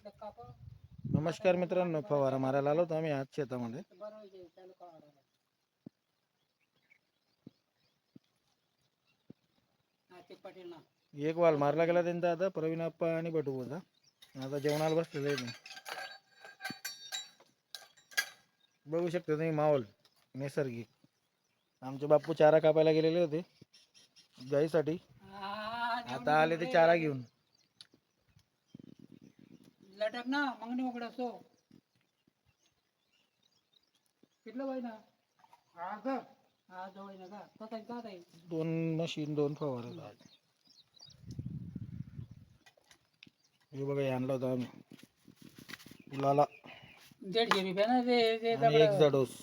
नमस्कार मित्रांनो, फवारा मारायला आलो होतो आम्ही आज शेतामध्ये. एक वाल मारला गेला त्यांचा. आता प्रवीण आप्पा आणि बटू होता. आता जेवणाला बसलेले आहे. बघू शकता तुम्ही माहोल नैसर्गिक. आमचे बाप्पू चारा कापायला गेलेले होते गाईसाठी. आता आले ते चारा घेऊन. लटक ना मागणी उघडा सो कितलं पाहिजे हा का हा जवळ ना का कसं आहे 2 मशीन 2 फवारे. हे बघा आणलं होतं आम्ही फुलाला 150 रुपये ना ते आणि एक डोस.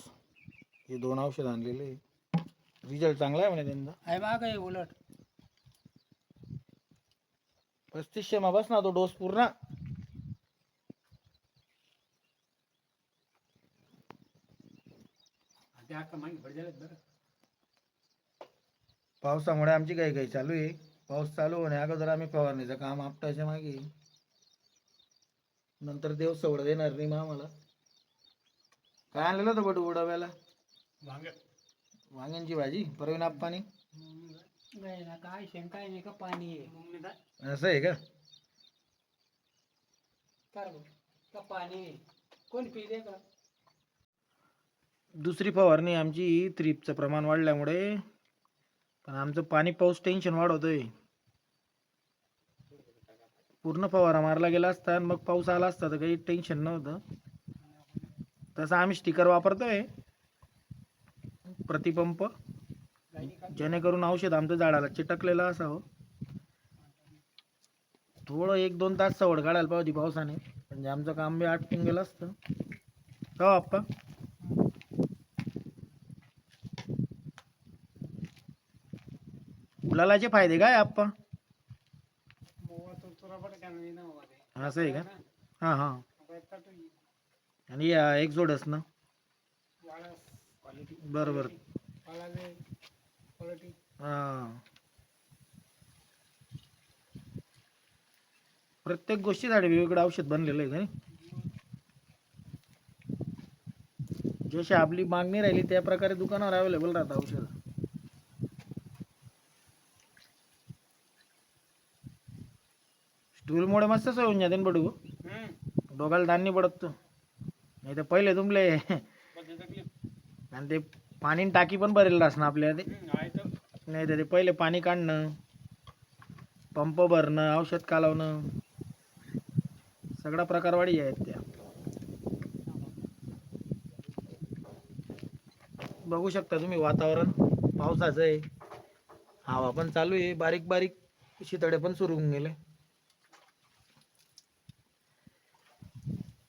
हे 2 औषध आणलेले. रिझल्ट चांगला आहे म्हणे त्यांचा. आहे माग आहे उलट 3500 मा बस ना तो डोस पूर्ण. पावसामुळे आमची काही चालू आहे. पाऊस चालू होणे अगोदर आम्ही फवारणीचं काम आपटायच्या मागे. नंतर देव सवड देणार नाही मग आम्हाला. काय आणलेलं होतं बटू उडाव्याला? वांग्यांची भाजी. प्रवीण आप्पानी काय शेंकाय नाही का पाणी असं आहे का? पाणी कोण पिले का? दुसरी फवारणी आमची थ्रिपचं प्रमाण वाढल्यामुळे. पण आमचं पाणी पाऊस टेन्शन वाढवतोय. पूर्ण फवारा मारला गेला असता मग पाऊस आला असता तर काही टेन्शन नव्हतं. तसं आम्ही स्टिकर वापरतोय प्रतिपंप, जेणेकरून औषध आमचं झाडाला चिटकलेलं असावं. थोडं 1-2 तास सवड काढायला पाहिजे पावसाने, म्हणजे आमचं काम बी आटपून गेलं असतं. हो आप्पा. फुलालाचे फायदे काय आप्पा? असं आहे का? हां हां. आणि एक जोडच ना. बरोबर. हां. प्रत्येक गोष्टीसाठी वेगवेगळं औषध बनलेलं आहे का? जशी आपली मागणी राहिली त्या प्रकारे दुकानावर अवेलेबल राहतं औषध. स्टूलमुळे मस्त सोय होऊन जाते ना बडू. डोक्याला ताण नाही पडत तो. नाही तर पहिले तुमले आणि ते पाणी टाकी पण भरेल असणं आपल्या ते. नाही तर ते पहिले पाणी काढणं, पंप भरणं, औषध कालवणं, सगळा प्रकार वाढी आहेत त्या. बघू शकता तुम्ही वातावरण पावसाचं आहे. हवा पण चालू आहे. बारीक बारीक शितळे पण सुरू होऊन गेले.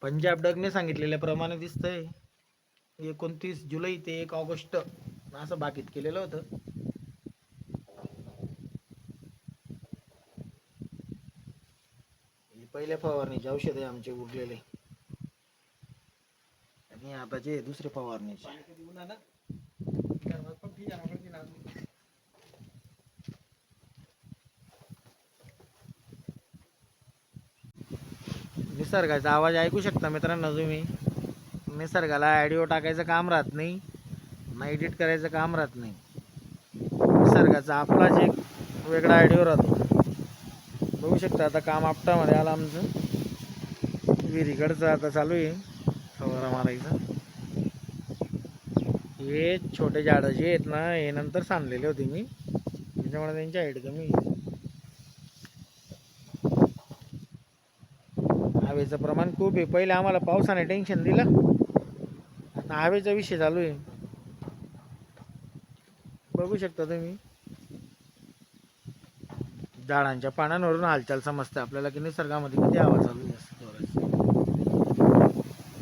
पंजाब डगने सांगितलेल्याप्रमाणे दिसतंय 29 जुलै ते 1 ऑगस्ट असं बाकीत केलेलं होतं. पहिल्या फवारणीचे औषध आहे आमचे उरलेले आणि आताचे दुसरे फवारणीचे. निसर्गाचा आवाज ऐकू शकता मित्रांनो तुम्ही. निसर्गाला ऑडिओ टाकायचं काम राहत नाही, ना एडिट करायचं काम राहत नाही. निसर्गाचा आपलाच एक वेगळा ऑडिओ राहतो. बघू शकता आता काम आपटामध्ये आलं आमचं. विहिरीकडचं आता चालू आहे फवारा मारायचा. हे छोटे झाडं जे आहेत ना, हे नंतर सांडलेले होते मी, त्याच्यामुळे त्यांची हाईट कमी. हवेचं प्रमाण खूप आहे. पहिले आम्हाला पावसाने टेन्शन दिलं, आता हवेचा विषय चालू आहे. बघू शकता तुम्ही झाडांच्या पानांवरून हालचाल समजते आपल्याला की निसर्गामध्ये किती आवाज चालू आहे.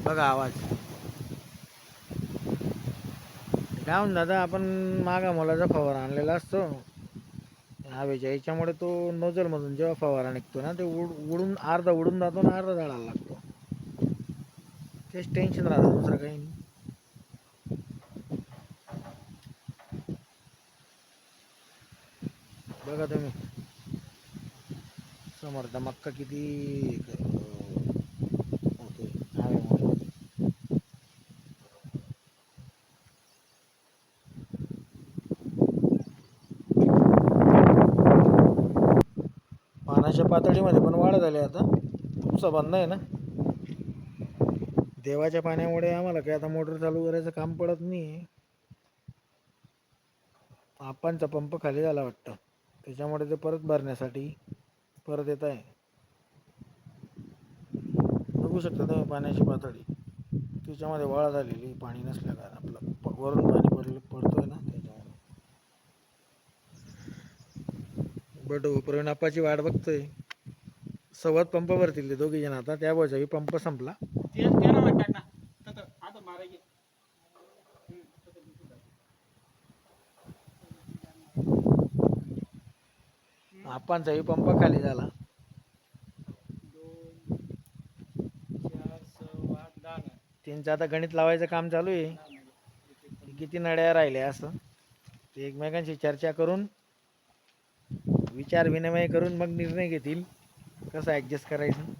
बघा आवाज. काय म्हणून दादा, आपण मागा मोलाचा फवारा आणलेला असतो हवेच्या याच्यामुळे, तो नोजल मधून जेव्हा फवारा निघतो ना, ते उडून अर्धा उडून जातो ना, अर्धा झाडाला लागतो. तेच टेन्शन राहतं, दुसरं काही नाही. बघा तुम्ही समर्थ मक्का किती पातळीमध्ये पण वाढ झाली आता. उपसा बंद आहे ना. देवाच्या पाण्यामुळे आम्हाला काय आता मोटर चालू करायचं काम पडत नाही. आपांचा पंप खाली झाला वाटतं, त्याच्यामुळे ते परत भरण्यासाठी परत येत आहे. बघू शकता तुम्ही पाण्याची पातळी, त्याच्यामध्ये वाढ झालेली पाणी नसल्या कारण आपलं वरून पाणी पडतोय ना त्याच्यामुळे. बट प्रवीण आप्पाची वाट बघतोय. सवत पंप भरतील ते दोघी जण आता. त्या बाजूही पंप संपला. आपांचाही पंप खाली झाला. त्यांचं आता गणित लावायचं काम चालू आहे. किती नड्या राहिल्या असं ते एकमेकांशी चर्चा करून, विचार विनिमय करून मग निर्णय घेतील कसं ॲडजस्ट करायचं.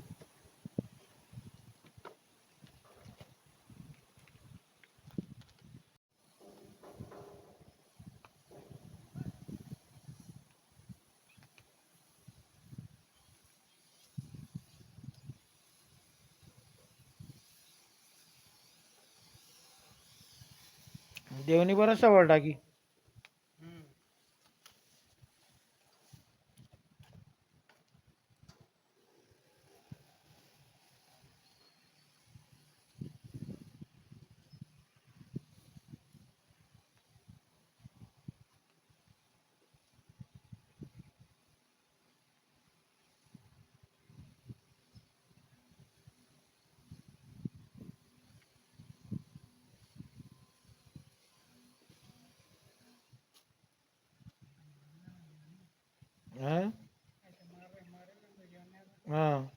देवनी बरंच सवड टाकी. हां.